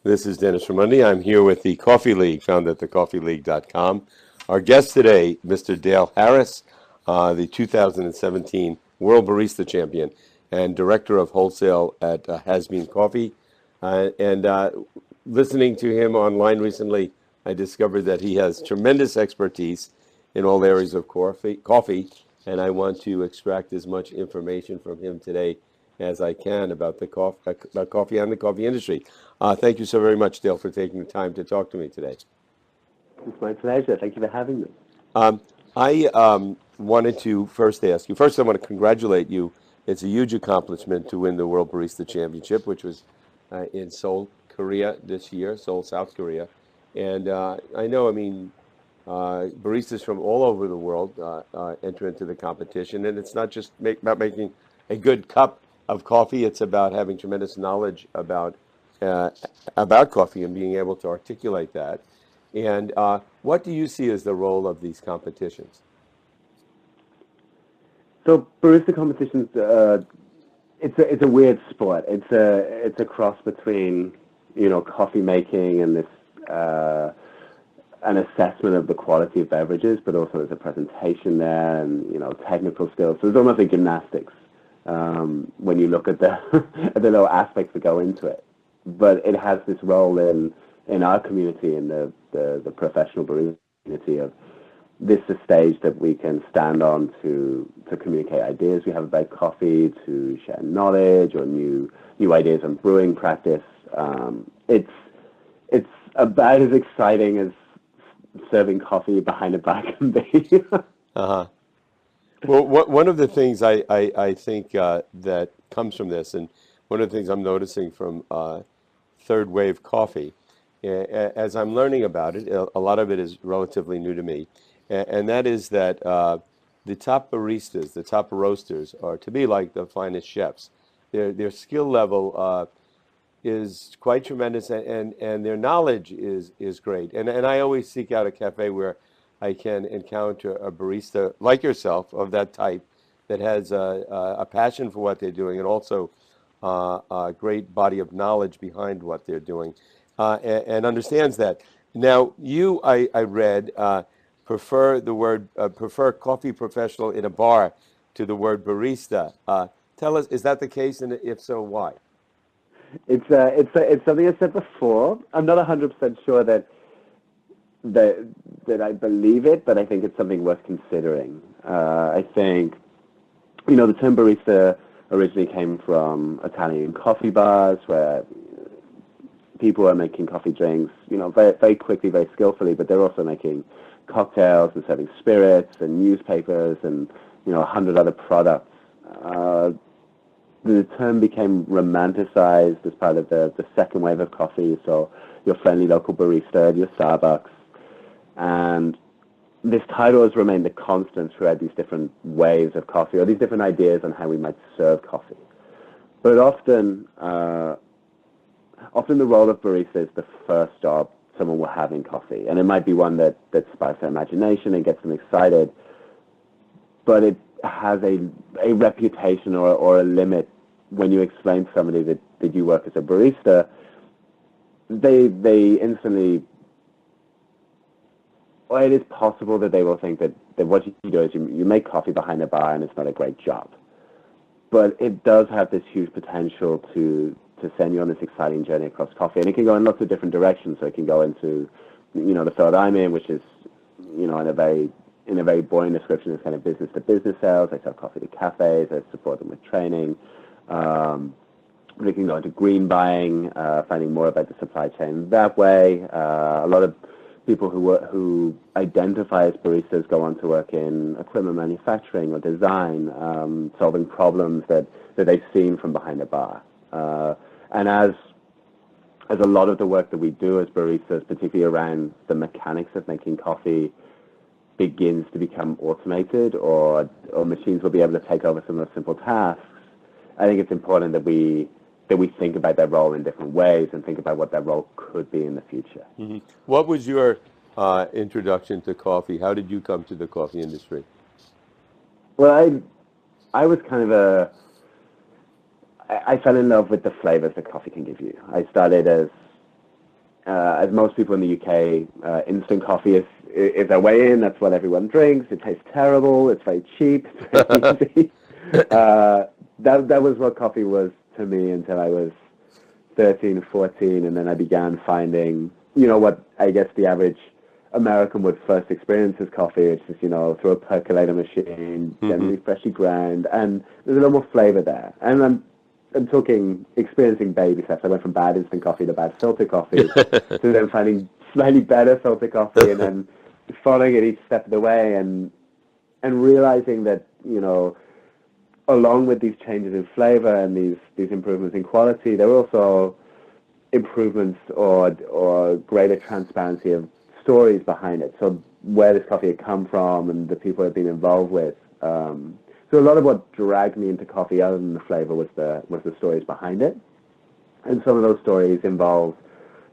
This is Dennis Raimondi. I'm here with the Coffee League, found at thecoffeeleague.com. Our guest today, Mr. Dale Harris, the 2017 World Barista Champion and Director of Wholesale at Has Bean Coffee. And listening to him online recently, I discovered that he has tremendous expertise in all areas of coffee, and I want to extract as much information from him today as I can about the coffee and the coffee industry. Thank you so very much, Dale, for taking the time to talk to me today. It's my pleasure. Thank you for having me. I wanted to first ask you. First, I want to congratulate you. It's a huge accomplishment to win the World Barista Championship, which was in Seoul, Korea this year, Seoul, South Korea. And I know, baristas from all over the world enter into the competition, and it's not just about making a good cup of coffee. It's about having tremendous knowledge about coffee and being able to articulate that. And what do you see as the role of these competitions? So barista competitions, it's a weird sport. It's a cross between coffee making and this an assessment of the quality of beverages, but also there's a presentation there and technical skills. So there's almost like gymnastics when you look at the at the little aspects that go into it. But it has this role in our community, in the professional barista community, of this is a stage that we can stand on to communicate ideas we have about coffee, to share knowledge or new ideas on brewing practice. It's about as exciting as serving coffee behind a bar can be. Uh-huh. Well, one of the things I think that comes from this, and one of the things I'm noticing from third wave coffee, as I'm learning about it, a lot of it is relatively new to me, and that is that the top baristas, the top roasters, are to be like the finest chefs. Their skill level is quite tremendous, and their knowledge is great. And I always seek out a cafe where I can encounter a barista like yourself of that type that has a passion for what they're doing and also a great body of knowledge behind what they're doing and understands that. Now, I read, prefer coffee professional in a bar to the word barista. Tell us, is that the case, and if so, why? It's something I said before. I'm not 100% sure that I believe it, but I think it's something worth considering. I think, the term barista originally came from Italian coffee bars where people are making coffee drinks, very, very quickly, very skillfully, but they're also making cocktails and serving spirits and newspapers and, 100 other products. The term became romanticized as part of the second wave of coffee, so your friendly local barista at your Starbucks. And this title has remained a constant throughout these different waves of coffee, or these different ideas on how we might serve coffee. But often the role of barista is the first job someone will have in coffee. And it might be one that sparks their imagination and gets them excited, but it has a reputation or a limit. When you explain to somebody that you work as a barista, they instantly, well, it is possible that they will think that what you do is you make coffee behind a bar and it's not a great job. But it does have this huge potential to send you on this exciting journey across coffee. And it can go in lots of different directions. So it can go into, the field I'm in, which is, in a very boring description, is kind of business to business sales. I sell coffee to cafes. I support them with training. We can go into green buying, finding more about the supply chain that way. A lot of people who identify as baristas go on to work in equipment manufacturing or design, solving problems that they've seen from behind a bar. And as a lot of the work that we do as baristas, particularly around the mechanics of making coffee, begins to become automated, or machines will be able to take over some of the simple tasks, I think it's important that we think about that role in different ways and think about what that role could be in the future. Mm-hmm. What was your introduction to coffee? How did you come to the coffee industry? Well, I was kind of I fell in love with the flavors that coffee can give you. I started as as most people in the UK, instant coffee is their way in. That's what everyone drinks. It tastes terrible. It's very cheap. It's very easy. That was what coffee was to me until I was 13, 14, and then I began finding, what I guess the average American would first experience as coffee, which is, through a percolator machine, generally freshly ground, and there's a lot more flavor there. And I'm talking experiencing baby steps. I went from bad instant coffee to bad filter coffee to then finding slightly better filter coffee and then following it each step of the way and realizing that, along with these changes in flavor and these improvements in quality, there were also improvements or greater transparency of stories behind it. So where this coffee had come from and the people it had been involved with. So a lot of what dragged me into coffee, other than the flavor, was the stories behind it. And some of those stories involve,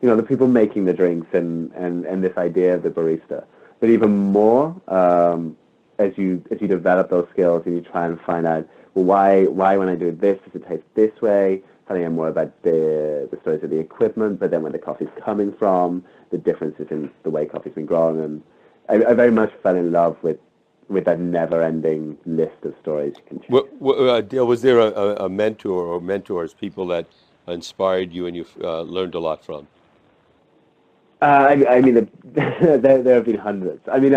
the people making the drinks and this idea of the barista. But even more, as you develop those skills and you try and find out, well, why when I do this does it taste this way? Finding out more about the stories of the equipment, but then where the coffee's coming from, the differences in the way coffee's been grown, and I very much fell in love with that never-ending list of stories you can share. Dale, was there a mentor or mentors, people that inspired you and you learned a lot from? I mean, there have been hundreds. I mean,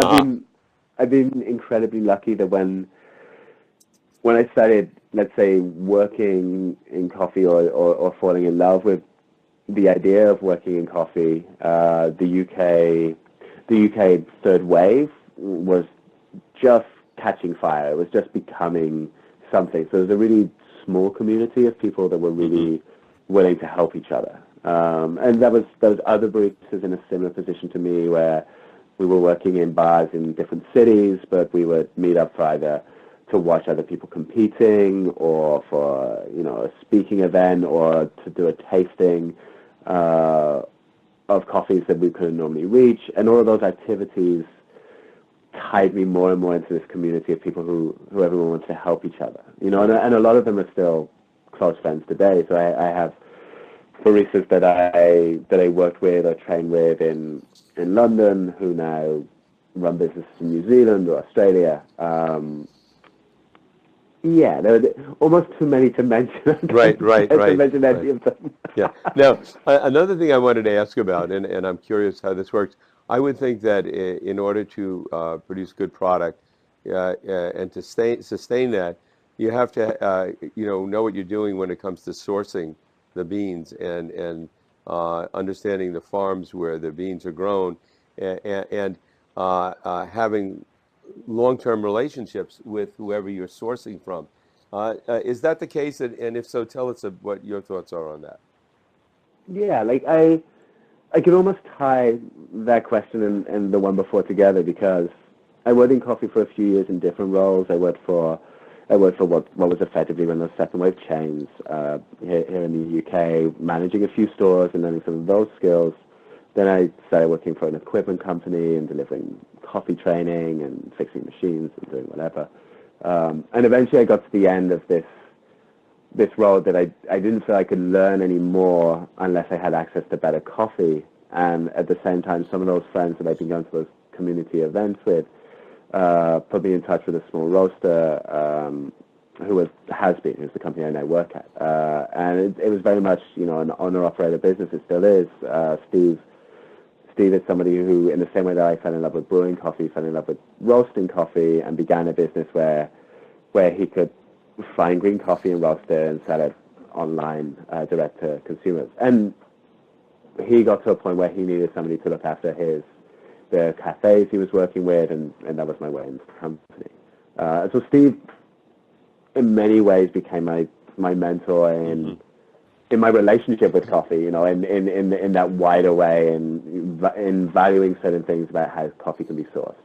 I've been incredibly lucky that when I started, let's say, working in coffee or falling in love with the idea of working in coffee, the UK third wave was just catching fire. It was just becoming something. So there's a really small community of people that were really willing to help each other. And there was other baristas in a similar position to me where we were working in bars in different cities, but we would meet up for either to watch other people competing or for, a speaking event or to do a tasting of coffees that we couldn't normally reach. And all of those activities tied me more and more into this community of people who everyone wants to help each other. And a lot of them are still close friends today. So I have baristas that I worked with or trained with in London who now run businesses in New Zealand or Australia. Yeah, there are almost too many to mention. Right. To mention any of them. Yeah. Now, another thing I wanted to ask about, and I'm curious how this works. I would think that in order to produce good product and to sustain that, you have to know what you're doing when it comes to sourcing the beans and understanding the farms where the beans are grown and having long-term relationships with whoever you're sourcing from. Is that the case? And if so, tell us what your thoughts are on that. Yeah, like I could almost tie that question and the one before together because I worked in coffee for a few years in different roles. I worked for what was effectively one of those second wave chains here in the UK, managing a few stores and learning some of those skills. Then I started working for an equipment company and delivering coffee training and fixing machines and doing whatever. And eventually I got to the end of this role that I didn't feel I could learn any more unless I had access to better coffee. And at the same time, some of those friends that I've been going to those community events with put me in touch with a small roaster who's the company I now work at. And it was very much, an owner-operator business. It still is. Steve is somebody who, in the same way that I fell in love with brewing coffee, fell in love with roasting coffee and began a business where he could find green coffee and roast it and sell it online direct to consumers. And he got to a point where he needed somebody to look after the cafes he was working with, and that was my way into the company. So Steve, in many ways, became my mentor in my relationship with coffee, in that wider way, and in valuing certain things about how coffee can be sourced,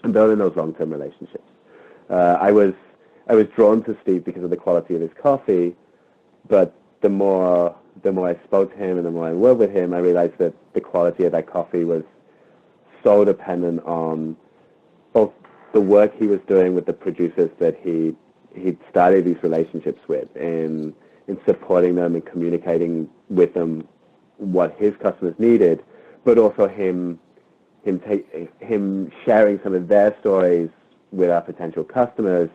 and building those long-term relationships. I was drawn to Steve because of the quality of his coffee, but the more I spoke to him and the more I worked with him, I realized that the quality of that coffee was so dependent on both the work he was doing with the producers that he'd started these relationships with, in supporting them and communicating with them what his customers needed, but also him sharing some of their stories with our potential customers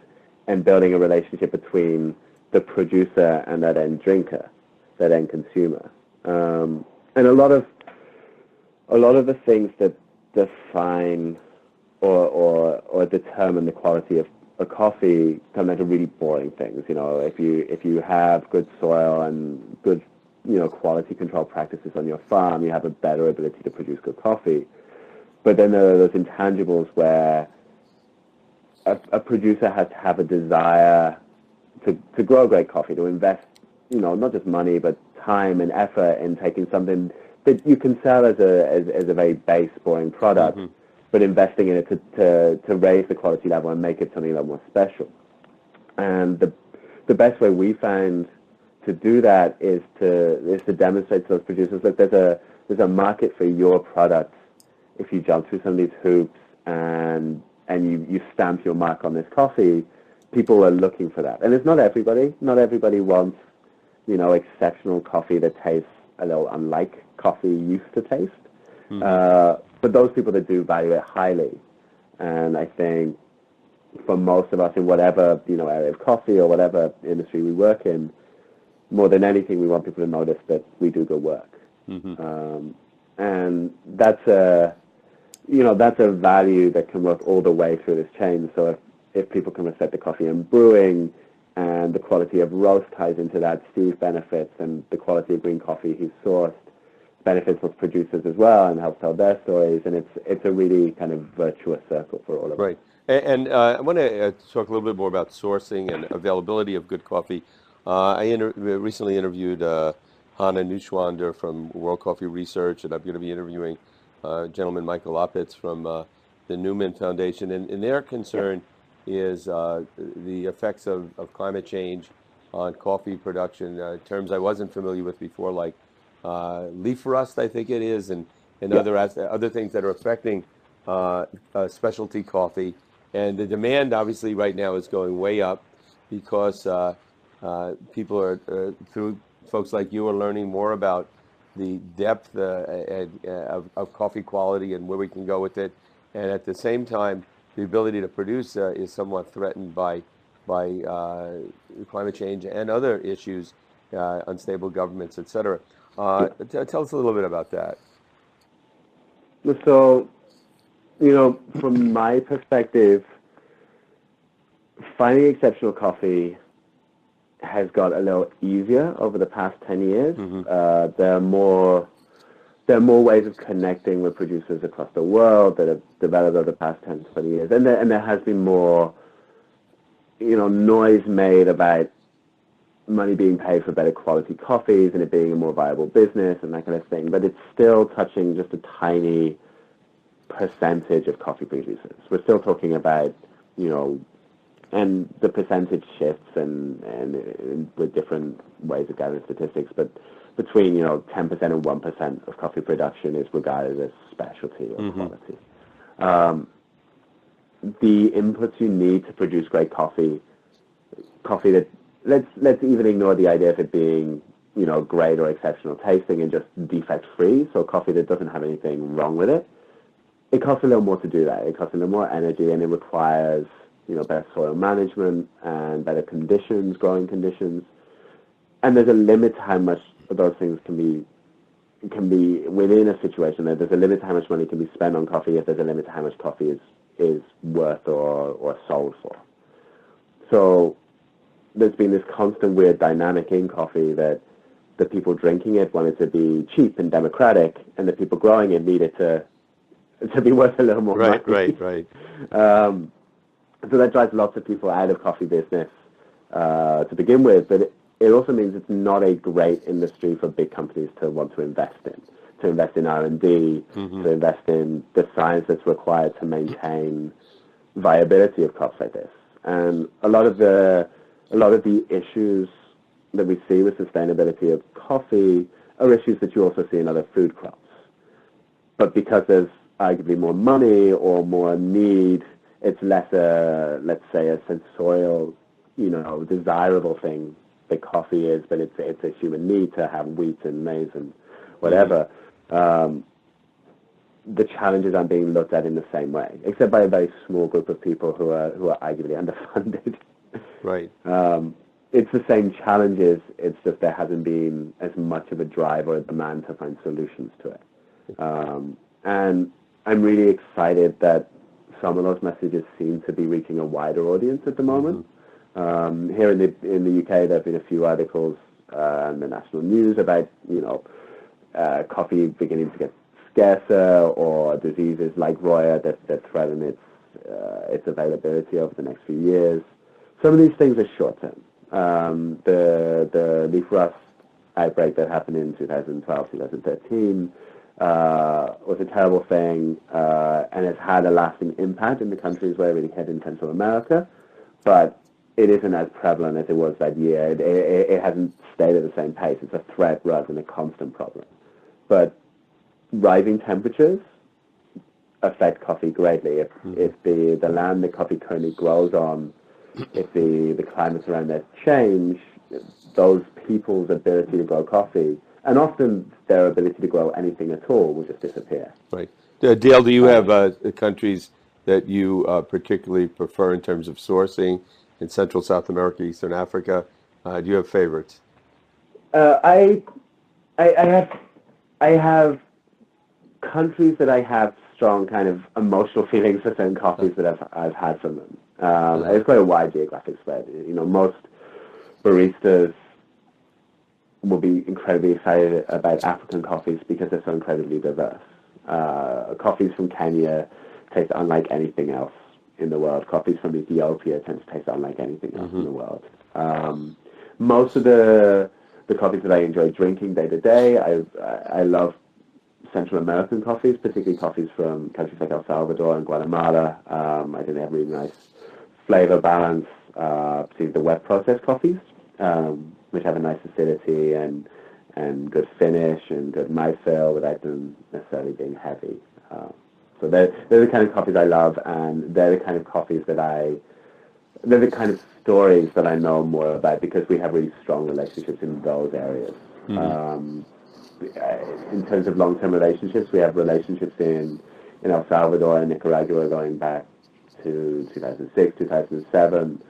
and building a relationship between the producer and that end drinker, that end consumer. And a lot of the things that define or determine the quality of a coffee come down to really boring things. If you have good soil and good quality control practices on your farm, you have a better ability to produce good coffee. But then there are those intangibles where a producer has to have a desire to grow great coffee, to invest, not just money, but time and effort in taking something that you can sell as a very base, boring product, but investing in it to raise the quality level and make it something a lot more special. And the best way we found to do that is to demonstrate to those producers, look, there's a market for your product if you jump through some of these hoops and you stamp your mark on this coffee. People are looking for that. And it's not everybody. Not everybody wants, exceptional coffee that tastes a little unlike coffee used to taste. But those people that do value it highly. And I think for most of us in whatever, area of coffee or whatever industry we work in, more than anything, we want people to notice that we do good work. And that's a value that can work all the way through this chain. So if people can respect the coffee and brewing, and the quality of roast ties into that, Steve benefits, and the quality of green coffee he's sourced benefits those producers as well and helps tell their stories. And it's a really kind of virtuous circle for all of us. Right. And I want to talk a little bit more about sourcing and availability of good coffee. I recently interviewed Hannah Neuschwander from World Coffee Research, and I'm going to be interviewing gentleman Michael Oppitz from the Newman Foundation. And their concern is the effects of climate change on coffee production, terms I wasn't familiar with before, like leaf rust, I think it is, and other things that are affecting specialty coffee. And the demand, obviously, right now is going way up because people are, through folks like you, are learning more about the depth of coffee quality and where we can go with it. And at the same time, the ability to produce is somewhat threatened by climate change and other issues, unstable governments, et cetera. Tell us a little bit about that. So, from my perspective, finding exceptional coffee has got a little easier over the past 10 years. There are more ways of connecting with producers across the world that have developed over the past 10, 20 years. And there has been more, noise made about money being paid for better quality coffees and it being a more viable business and that kind of thing. But it's still touching just a tiny percentage of coffee producers. We're still talking about, and the percentage shifts and with different ways of gathering statistics, but between 10% and 1% of coffee production is regarded as specialty or quality. The inputs you need to produce great coffee that let's even ignore the idea of it being great or exceptional tasting and just defect free, so coffee that doesn't have anything wrong with it. It costs a little more to do that. It costs a little more energy, and it requires better soil management and better conditions, growing conditions. And there's a limit to how much of those things can be within a situation. There's a limit to how much money can be spent on coffee if there's a limit to how much coffee is worth or sold for. So there's been this constant weird dynamic in coffee that the people drinking it want it to be cheap and democratic, and the people growing it need it to be worth a little more money. Right. So that drives lots of people out of coffee business to begin with, but it also means it's not a great industry for big companies to want to invest in R&D, to invest in the science that's required to maintain viability of crops like this. And a lot of the issues that we see with sustainability of coffee are issues that you also see in other food crops. But because there's arguably more money or more need, it's less let's say, a sensorial, desirable thing that coffee is, but it's a human need to have wheat and maize and whatever, the challenges aren't being looked at in the same way, except by a very small group of people who are arguably underfunded. Right. It's the same challenges. It's just there hasn't been as much of a drive or a demand to find solutions to it. And I'm really excited that some of those messages seem to be reaching a wider audience at the moment. Here in the UK, there have been a few articles in the national news about coffee beginning to get scarcer, or diseases like Roya that threaten its availability over the next few years. Some of these things are short term. The leaf rust outbreak that happened in 2012, 2013 was a terrible thing, and has had a lasting impact in the countries where it really hit in Central America, but it isn't as prevalent as it was that year. It hasn't stayed at the same pace. It's a threat rather than a constant problem. But rising temperatures affect coffee greatly. If the land the coffee currently grows on, if the climates around there change, those people's ability to grow coffee, and often their ability to grow anything at all, will just disappear. Right. Dale, do you have countries that you particularly prefer in terms of sourcing in Central, South America, Eastern Africa? Do you have favorites? I have countries that I have strong kind of emotional feelings for certain coffees that I've had from them. It's quite a wide geographic spread. Most baristas will be incredibly excited about African coffees because they're so incredibly diverse. Coffees from Kenya taste unlike anything else in the world. Coffees from Ethiopia tend to taste unlike anything else in the world. Most of the coffees that I enjoy drinking day to day, I love Central American coffees, particularly coffees from countries like El Salvador and Guatemala. I think they have really nice flavor balance, particularly the wet processed coffees, which have a nice acidity and good finish and good mouthfeel without them necessarily being heavy. So they're the kind of coffees I love, and they're the kind of coffees they're the kind of stories that I know more about because we have really strong relationships in those areas. In terms of long-term relationships, we have relationships in El Salvador and Nicaragua going back to 2006, 2007.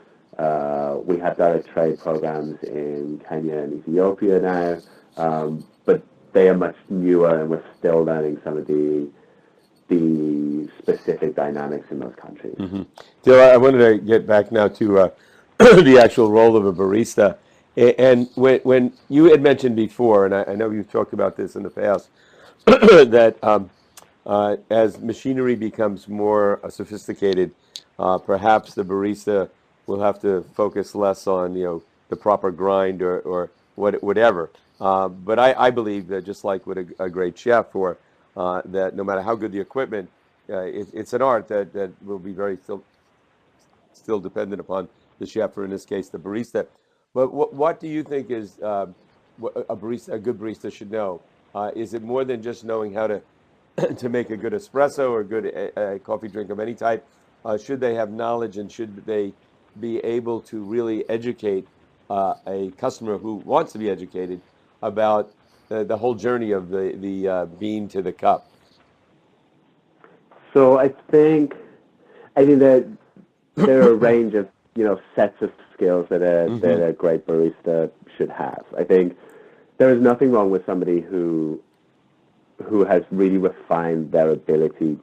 We have direct trade programs in Kenya and Ethiopia now, but they are much newer, and we're still learning some of the specific dynamics in those countries. Dale, I wanted to get back now to the actual role of a barista. And when you had mentioned before, and I know you've talked about this in the past, that as machinery becomes more sophisticated, perhaps the barista will have to focus less on the proper grind or whatever. But I believe that just like with a great chef, or that no matter how good the equipment, it's an art that will be very still dependent upon the chef, or in this case, the barista. But what do you think is what a good barista should know? Is it more than just knowing how to make a good espresso or a good coffee drink of any type? Should they have knowledge, and should they be able to really educate a customer who wants to be educated about the whole journey of the bean to the cup? So I think that there are a range of sets of skills that a great barista should have. I think there is nothing wrong with somebody who has really refined their ability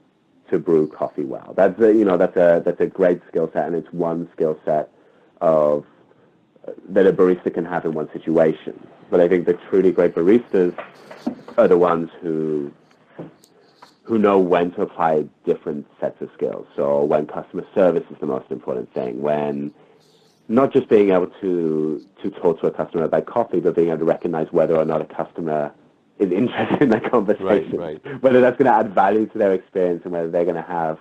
to brew coffee well. That's a great skill set, and it's one skill set that a barista can have in one situation. But I think the truly great baristas are the ones who know when to apply different sets of skills. So when customer service is the most important thing, when not just being able to talk to a customer about coffee, but being able to recognize whether or not a customer is interested in that conversation, right. Whether that's going to add value to their experience, and whether they're going to have,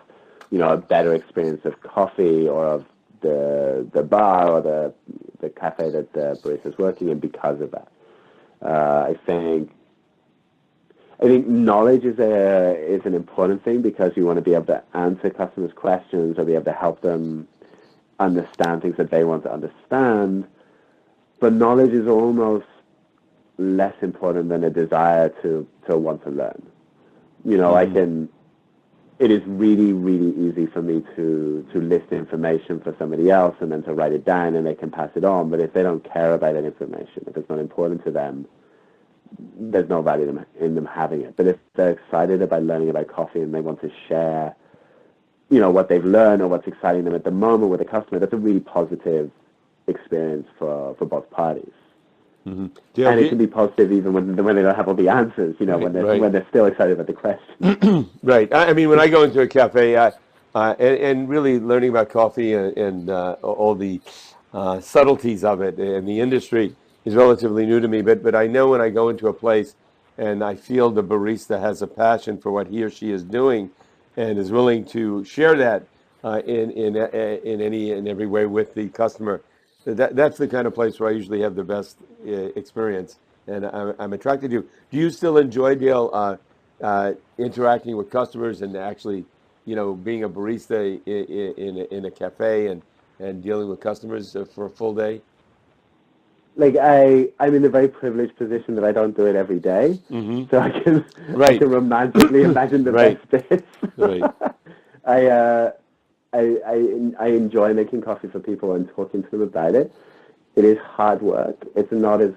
a better experience of coffee or of the bar or the cafe that the barista is working in because of that. I think knowledge is an important thing, because you want to be able to answer customers' questions or be able to help them understand things that they want to understand. But knowledge is almost less important than a desire to want to learn. You know, it is really, really easy for me to list information for somebody else and then to write it down and they can pass it on. But if they don't care about that information, if it's not important to them, there's no value in them having it. But if they're excited about learning about coffee and they want to share, you know, what they've learned or what's exciting them at the moment with a customer, that's a really positive experience for both parties. And it can be positive even when they don't have all the answers, you know, when they're still excited about the question. Right. I mean, when I go into a cafe, and really learning about coffee and all the subtleties of it and the industry is relatively new to me. But I know when I go into a place and I feel the barista has a passion for what he or she is doing and is willing to share that in any and every way with the customer, that's the kind of place where I usually have the best experience, and I'm attracted to. Do you still enjoy, Dale, interacting with customers and actually, you know, being a barista in a cafe and dealing with customers for a full day? Like I'm in a very privileged position that I don't do it every day, so I can romantically imagine the best bits. I enjoy making coffee for people and talking to them about it. It is hard work. It's not as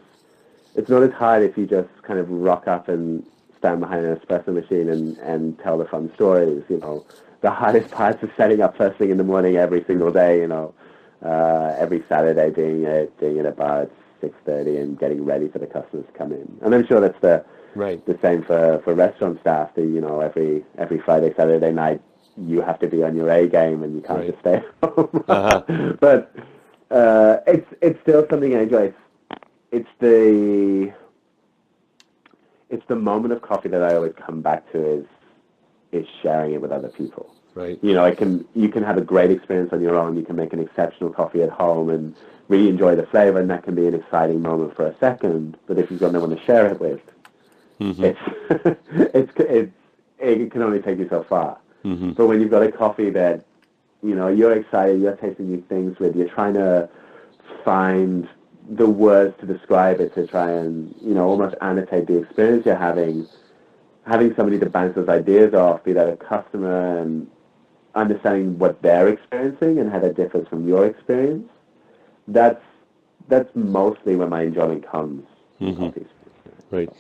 hard if you just kind of rock up and stand behind an espresso machine and tell the fun stories. You know, the hardest part is setting up first thing in the morning every single day. You know, every Saturday being at a bar at 6:30 and getting ready for the customers to come in. And I'm sure that's the same for restaurant staff. That, you know, every Friday, Saturday night, you have to be on your A game and you can't just stay at home. But it's still something I enjoy. It's the moment of coffee that I always come back to is sharing it with other people. Right. You know, you can have a great experience on your own. You can make an exceptional coffee at home and really enjoy the flavor, and that can be an exciting moment for a second. But if you've got no one to share it with, it can only take you so far. But when you've got a coffee that, you know, you're excited, you're tasting new things with, you're trying to find the words to describe it, to try and, you know, almost annotate the experience you're having somebody to bounce those ideas off, be that a customer, and understanding what they're experiencing and how that differs from your experience, that's mostly where my enjoyment comes from coffee. Right.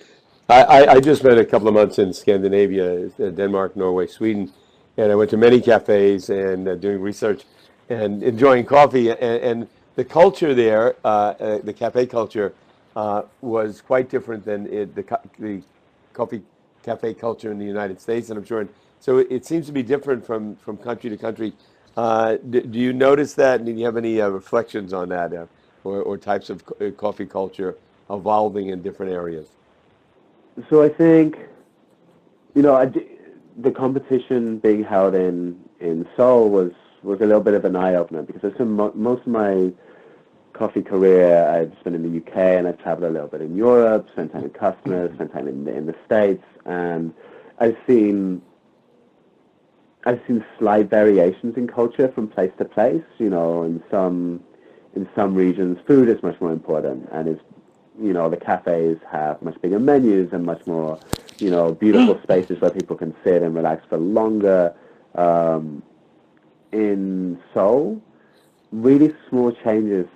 I just spent a couple of months in Scandinavia, Denmark, Norway, Sweden, and I went to many cafes and doing research and enjoying coffee. And the culture there, the cafe culture, was quite different than the coffee cafe culture in the United States, and I'm sure. So it seems to be different from country to country. Do you notice that? And do you have any reflections on that, or types of coffee culture evolving in different areas? So I think, you know, the competition being held in Seoul was a little bit of an eye-opener, because most of my coffee career I've spent in the UK, and I've traveled a little bit in Europe, spent time with customers, spent time in the States, and I've seen slight variations in culture from place to place. You know, in some regions, food is much more important, and is, you know, the cafes have much bigger menus and much more, you know, beautiful spaces where people can sit and relax for longer. In Seoul, really small changes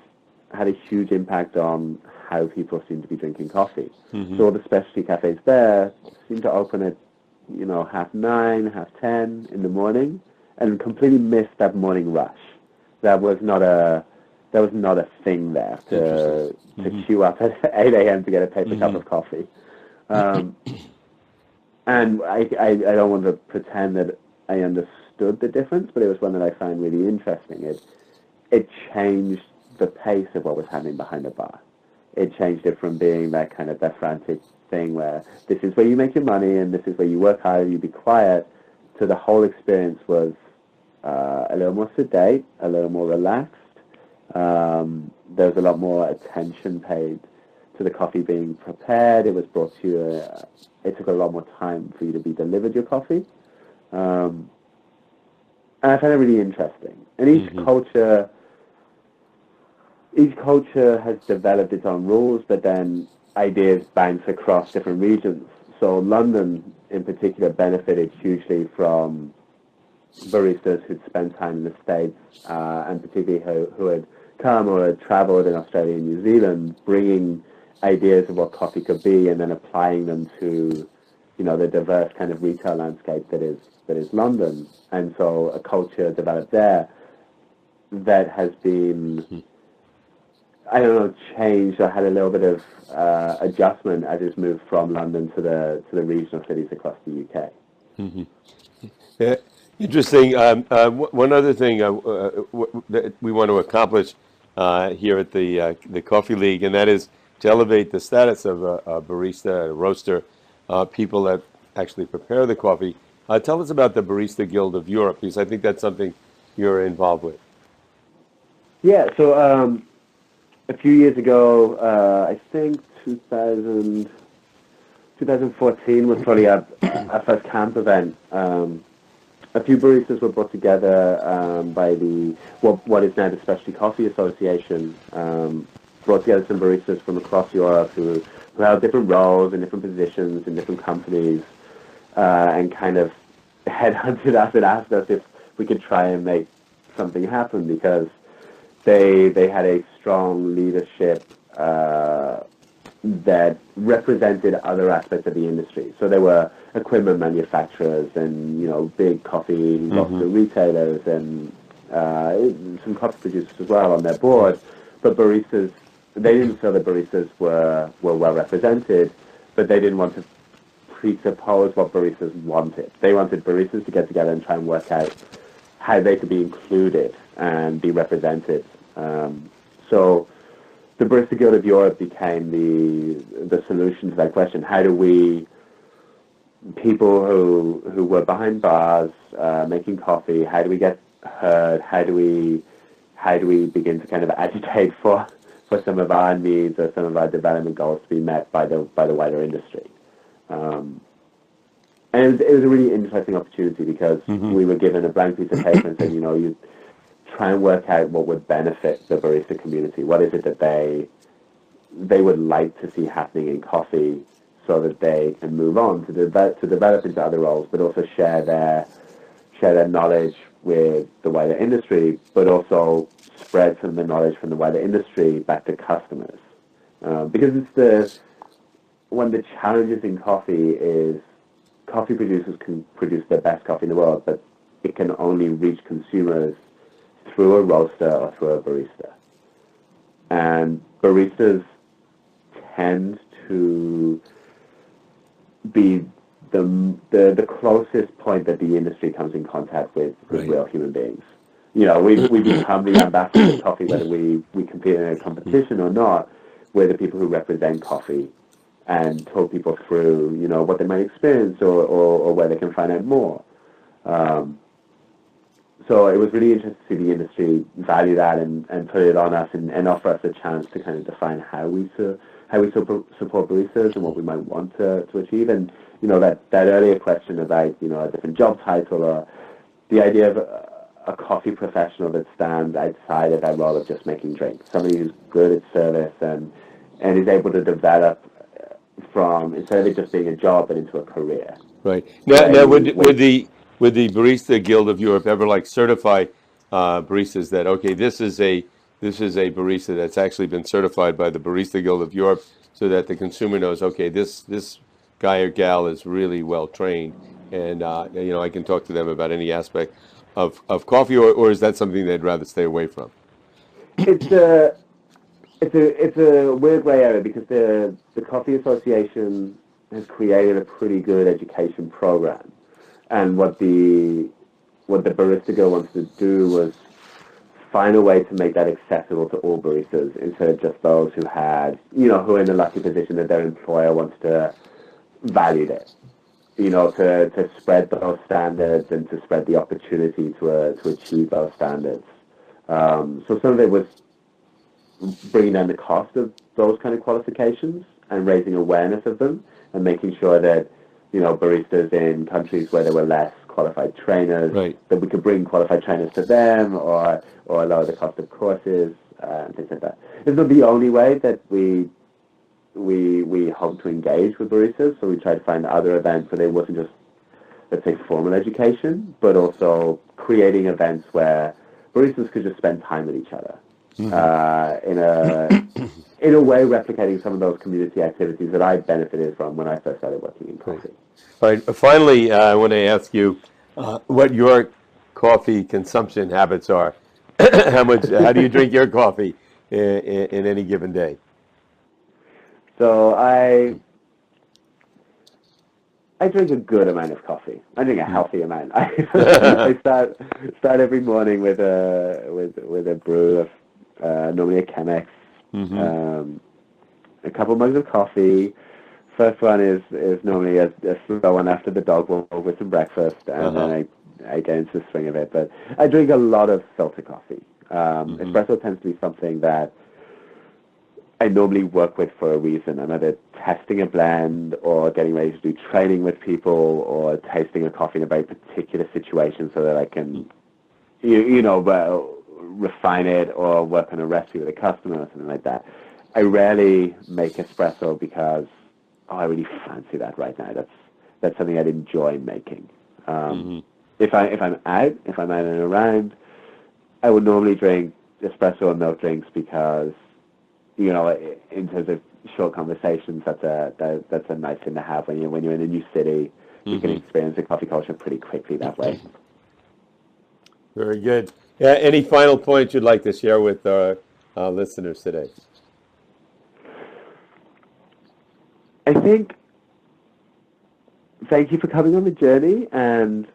had a huge impact on how people seem to be drinking coffee. So all the specialty cafes there seem to open at, you know, 8:30, 10:30 in the morning, and completely missed that morning rush. That was not a thing there to queue up at 8 a.m. to get a paper cup of coffee. And I don't want to pretend that I understood the difference, but it was one that I found really interesting. It changed the pace of what was happening behind the bar. It changed it from being that frantic thing where this is where you make your money and this is where you work hard and you be quiet, to the whole experience was a little more sedate, a little more relaxed. There was a lot more attention paid to the coffee being prepared. It was brought to you. It took a lot more time for you to be delivered your coffee. And I found it really interesting. And each culture has developed its own rules, but then ideas bounce across different regions. So London, in particular, benefited hugely from baristas who'd spent time in the States, and particularly who had come or had traveled in Australia and New Zealand, bringing ideas of what coffee could be and then applying them to, the diverse kind of retail landscape that is London. And so a culture developed there that has been, I don't know, changed or had a little bit of adjustment as it's moved from London to the regional cities across the UK. Mm-hmm. Yeah, interesting. One other thing that we want to accomplish here at the Coffee League, and that is to elevate the status of a barista, a roaster, people that actually prepare the coffee. Tell us about the Barista Guild of Europe, because I think that's something you're involved with. Yeah, so a few years ago, I think 2014 was probably our first camp event. A few baristas were brought together by what is now the Specialty Coffee Association. Brought together some baristas from across Europe who held different roles and different positions in different companies, and kind of headhunted us and asked us if we could try and make something happen, because they had a strong leadership that represented other aspects of the industry. So there were equipment manufacturers and, big coffee roaster retailers and some coffee producers as well on their board. But baristas, they didn't feel that baristas were well represented, but they didn't want to presuppose what baristas wanted. They wanted baristas to get together and try and work out how they could be included and be represented. So the Barista Guild of Europe became the solution to that question. How do we, people who were behind bars making coffee, how do we get heard? How do we begin to kind of agitate for some of our needs or some of our development goals to be met by the wider industry? And it was a really interesting opportunity, because we were given a blank piece of paper and said, you try and work out what would benefit the barista community. What is it that they would like to see happening in coffee, so that they can move on to develop into other roles, but also share their knowledge with the wider industry, but also spread some of the knowledge from the wider industry back to customers. Because one of the challenges in coffee is coffee producers can produce the best coffee in the world, but it can only reach consumers through a roaster or through a barista. And baristas tend to be the closest point that the industry comes in contact with real human beings. We become the ambassadors of coffee, whether we compete in a competition or not. We're the people who represent coffee and talk people through, what they might experience or where they can find out more. So it was really interesting to see the industry value that and put it on us and offer us a chance to kind of define how we support baristas and what we might want to achieve. And, that earlier question about, a different job title, or the idea of a coffee professional that stands outside of that role of just making drinks, somebody who's good at service and is able to develop from, instead of it just being a job, but into a career. Right. Now would the Barista Guild of Europe ever certify baristas that, okay, this is a barista that's actually been certified by the Barista Guild of Europe, so that the consumer knows, okay, this guy or gal is really well trained, and I can talk to them about any aspect of coffee, or is that something they'd rather stay away from? It's a weird gray area, because the Coffee Association has created a pretty good education program, and what the Barista Guild wanted to do was find a way to make that accessible to all baristas, instead of just those who had, who are in the lucky position that their employer wants to value it, to spread those standards and to spread the opportunity to achieve those standards. So some of it was bringing down the cost of those kind of qualifications and raising awareness of them, and making sure that, baristas in countries where there were less qualified trainers, that we could bring qualified trainers to them, or lower the cost of courses and things like that. It's not the only way that we we hope to engage with baristas. So we try to find other events where there wasn't just, let's say, formal education, but also creating events where baristas could just spend time with each other. In a way replicating some of those community activities that I benefited from when I first started working in coffee. All right. Finally, I want to ask you what your coffee consumption habits are. How do you drink your coffee in any given day? So I drink a good amount of coffee. I drink a healthy amount. I start every morning with a brew of normally a Chemex, a couple mugs of coffee. First one is normally a slow one after the dog walk with some breakfast, and then I get into the swing of it. But I drink a lot of filter coffee. Espresso tends to be something that I normally work with for a reason. I'm either testing a blend or getting ready to do training with people or tasting a coffee in a very particular situation so that I can, refine it or work on a recipe with a customer or something like that. I rarely make espresso because I really fancy that right now. That's something I'd enjoy making. If I'm out and around, I would normally drink espresso and milk drinks because, in terms of short conversations, that's a nice thing to have when you're in a new city. You can experience the coffee culture pretty quickly that way. Very good. Any final points you'd like to share with our listeners today? I think thank you for coming on the journey and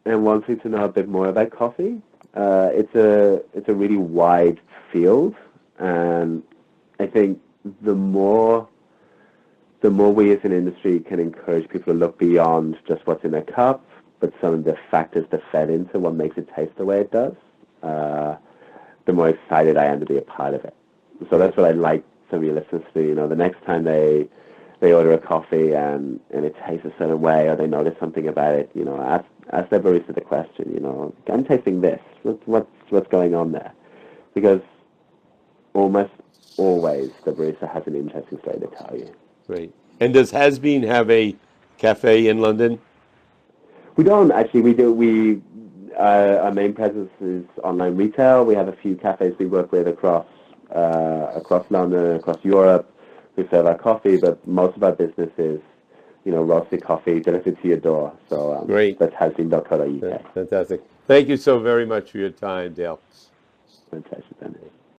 wanting to know a bit more about coffee. It's a really wide field, and I think the more we as an industry can encourage people to look beyond just what's in their cup, but some of the factors that fed into what makes it taste the way it does, the more excited I am to be a part of it. So that's what I'd like some of your listeners to do. The next time they order a coffee and it tastes a certain way, or they notice something about it, ask their barista the question, I'm tasting this. What's going on there? Because almost always the barista has an interesting story to tell you. Great. And does Has Been have a cafe in London? We don't actually. We do. Our main presence is online retail. We have a few cafes we work with across London, across Europe. We serve our coffee, but most of our business is, roasted coffee delivered to your door. So Great. That's hasbeen.co.uk. Fantastic. Thank you so very much for your time, Dale. Fantastic, Dennis.